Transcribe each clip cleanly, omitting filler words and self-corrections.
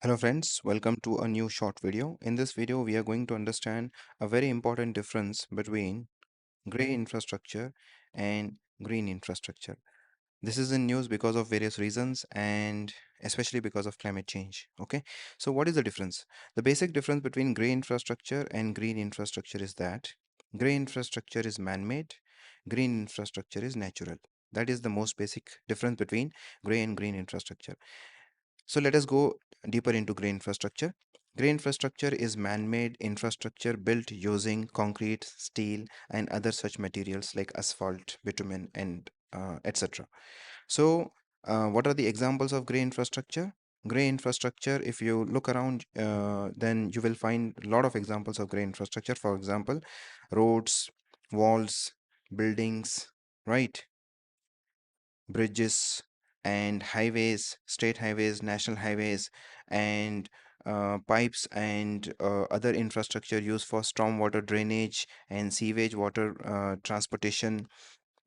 Hello friends, welcome to a new short video. In this video, we are going to understand a very important difference between gray infrastructure and green infrastructure. This is in news because of various reasons and especially because of climate change. Okay, so what is the difference? The basic difference between gray infrastructure and green infrastructure is that gray infrastructure is man-made, green infrastructure is natural. That is the most basic difference between gray and green infrastructure. So let us go deeper into grey infrastructure. Grey infrastructure is man-made infrastructure built using concrete, steel, and other such materials like asphalt, bitumen, and etc. So, what are the examples of grey infrastructure? Grey infrastructure, if you look around, then you will find a lot of examples of grey infrastructure. For example, roads, walls, buildings, right? Bridges and highways, state highways, national highways, and pipes and other infrastructure used for stormwater drainage and sewage water transportation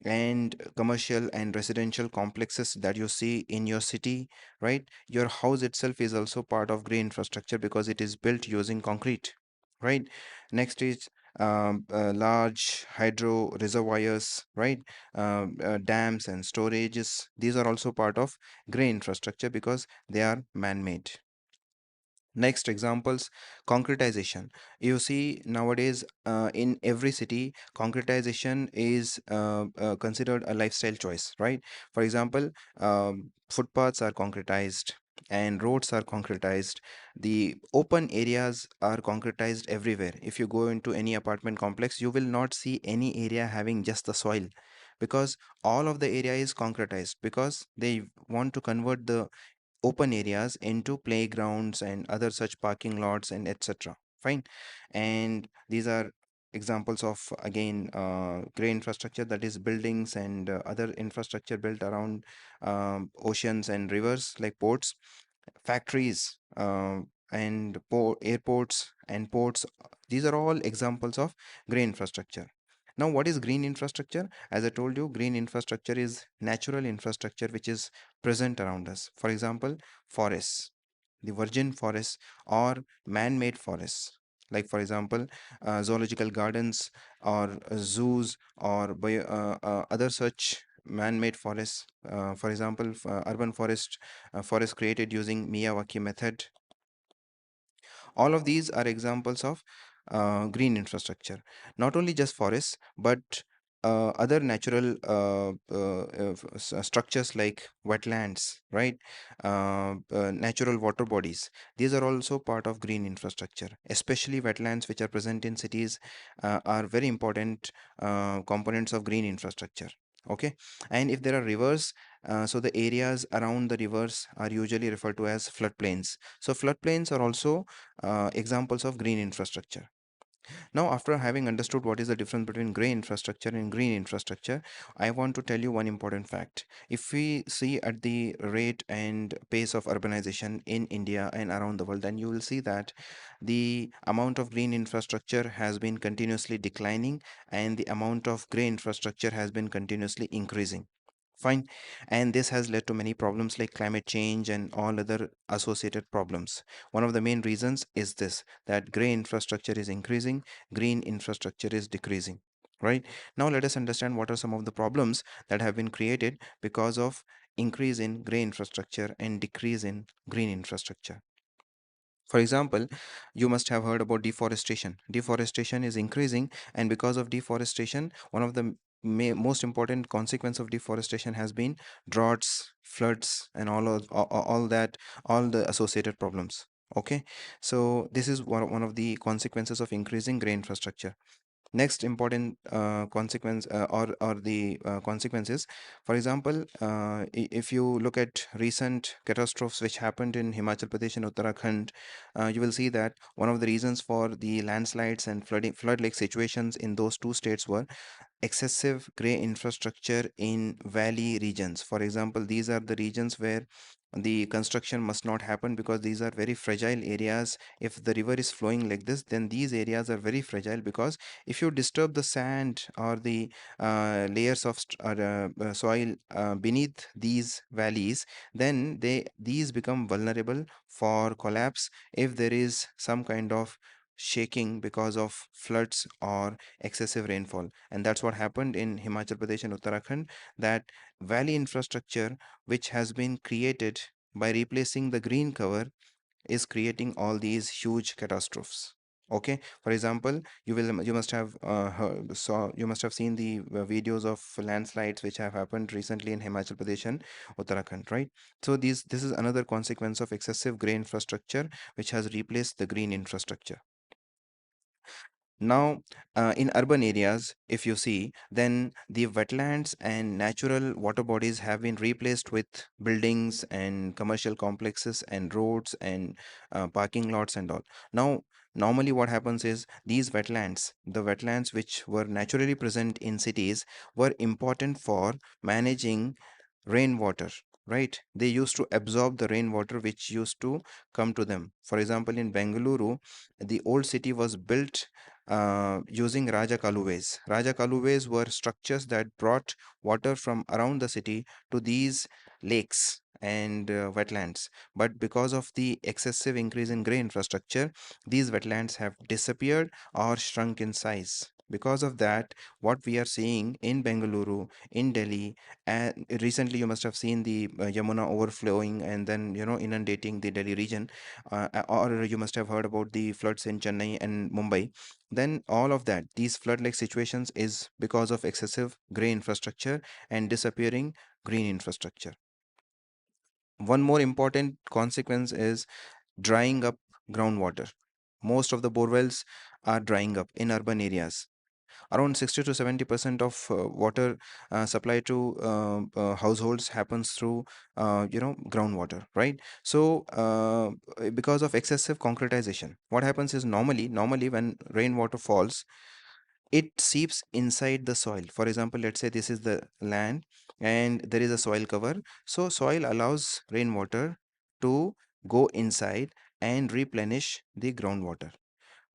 and commercial and residential complexes that you see in your city, right? Your house itself is also part of green infrastructure because it is built using concrete, right? Next is large hydro reservoirs, right? Dams and storages. These are also part of green infrastructure because they are man-made. Next examples, concretization. You see nowadays in every city, concretization is considered a lifestyle choice, right? For example, footpaths are concretized and roads are concretized. The open areas are concretized everywhere. If you go into any apartment complex, you will not see any area having just the soil because all of the area is concretized because they want to convert the open areas into playgrounds and other such parking lots and etc. Fine. And these are examples of again gray infrastructure, that is buildings and other infrastructure built around oceans and rivers like ports, factories, and airports and ports. These are all examples of green infrastructure. Now, what is green infrastructure? As I told you, green infrastructure is natural infrastructure which is present around us. For example, forests, the virgin forests or man-made forests. Like for example, zoological gardens or zoos or other such man-made forests. For example, urban forest created using Miyawaki method. All of these are examples of green infrastructure. Not only just forests, but other natural structures like wetlands, right? Natural water bodies. These are also part of green infrastructure. Especially wetlands, which are present in cities, are very important components of green infrastructure. Okay, and if there are rivers, so the areas around the rivers are usually referred to as floodplains. So floodplains are also examples of green infrastructure. Now, after having understood what is the difference between gray infrastructure and green infrastructure, I want to tell you one important fact. If we see at the rate and pace of urbanization in India and around the world, then you will see that the amount of green infrastructure has been continuously declining and the amount of gray infrastructure has been continuously increasing. Fine. And this has led to many problems like climate change and all other associated problems. One of the main reasons is this, that gray infrastructure is increasing, green infrastructure is decreasing. Right. Now let us understand what are some of the problems that have been created because of increase in gray infrastructure and decrease in green infrastructure. For example, you must have heard about deforestation. Deforestation is increasing, and because of deforestation, one of the most important consequence of deforestation has been droughts, floods, and all that, all the associated problems. Okay, so this is one of the consequences of increasing grey infrastructure. Next important consequence or the consequences, for example, if you look at recent catastrophes which happened in Himachal Pradesh and Uttarakhand, you will see that one of the reasons for the landslides and flood like situations in those two states were excessive gray infrastructure in valley regions. For example, these are the regions where the construction must not happen, because these are very fragile areas. If the river is flowing like this, then these areas are very fragile, because if you disturb the sand or the layers of soil beneath these valleys, then these become vulnerable for collapse if there is some kind of shaking because of floods or excessive rainfall. And that's what happened in Himachal Pradesh and Uttarakhand, that valley infrastructure which has been created by replacing the green cover is creating all these huge catastrophes. Okay, for example, you must have you must have seen the videos of landslides which have happened recently in Himachal Pradesh and Uttarakhand, right? So this is another consequence of excessive grey infrastructure which has replaced the green infrastructure. Now, in urban areas, if you see, then the wetlands and natural water bodies have been replaced with buildings and commercial complexes and roads and parking lots and all. Now, normally what happens is these wetlands, the wetlands which were naturally present in cities, were important for managing rainwater, right? They used to absorb the rainwater which used to come to them. For example, in Bengaluru, the old city was built using Raja Kaluves. Raja Kaluves were structures that brought water from around the city to these lakes and wetlands. But because of the excessive increase in grey infrastructure, these wetlands have disappeared or shrunk in size. Because of that, what we are seeing in Bengaluru, in Delhi, and recently you must have seen the Yamuna overflowing and then inundating the Delhi region, or you must have heard about the floods in Chennai and Mumbai. Then all of that, these flood like situations, is because of excessive grey infrastructure and disappearing green infrastructure. One more important consequence is drying up groundwater. Most of the borewells are drying up in urban areas. Around 60 to 70% of water supply to households happens through groundwater, right? So because of excessive concretization, what happens is, normally when rainwater falls, it seeps inside the soil. For example, let's say this is the land and there is a soil cover. So soil allows rainwater to go inside and replenish the groundwater.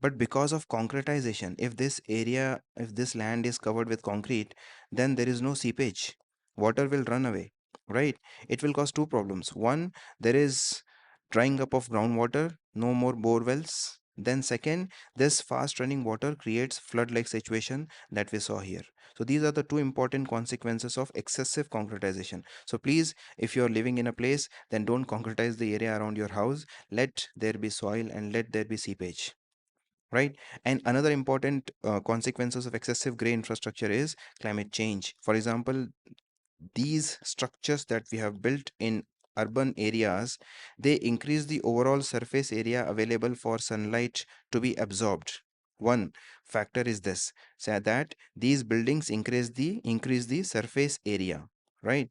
But because of concretization, if this land is covered with concrete, then there is no seepage. Water will run away, right? It will cause two problems. One, there is drying up of groundwater, no more bore wells. Then second, this fast running water creates flood like situation that we saw here. So these are the two important consequences of excessive concretization. So please, if you're living in a place, then don't concretize the area around your house. Let there be soil and let there be seepage, right? And another important consequences of excessive gray infrastructure is climate change. For example, these structures that we have built in urban areas, they increase the overall surface area available for sunlight to be absorbed. One factor is this, so that these buildings increase the surface area, right?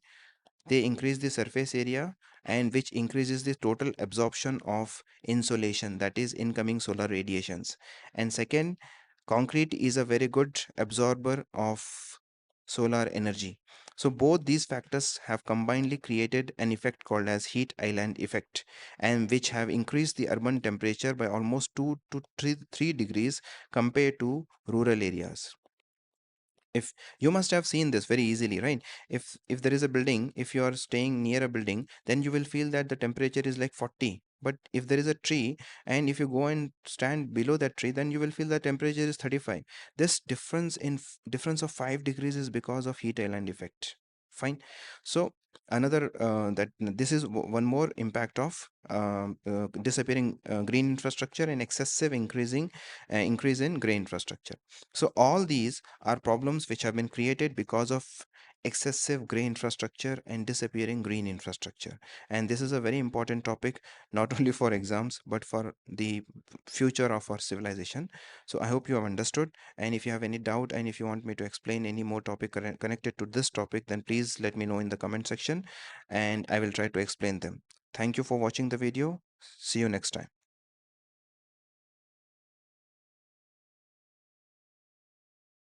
They increase the surface area, and which increases the total absorption of insolation, that is incoming solar radiations. And second, concrete is a very good absorber of solar energy. So both these factors have combinedly created an effect called as heat island effect, and which have increased the urban temperature by almost 2 to 3 degrees compared to rural areas. If you must have seen this very easily, right? If there is a building, if you are staying near a building, then you will feel that the temperature is like 40. But if there is a tree, and if you go and stand below that tree, then you will feel the temperature is 35. This difference of 5 degrees is because of heat island effect. Fine. So another that this is one more impact of disappearing green infrastructure and excessive increase in gray infrastructure. So all these are problems which have been created because of excessive gray infrastructure and disappearing green infrastructure. And this is a very important topic, not only for exams, but for the future of our civilization. So I hope you have understood. And if you have any doubt, and if you want me to explain any more topic connected to this topic, then please let me know in the comment section and I will try to explain them. Thank you for watching the video. See you next time.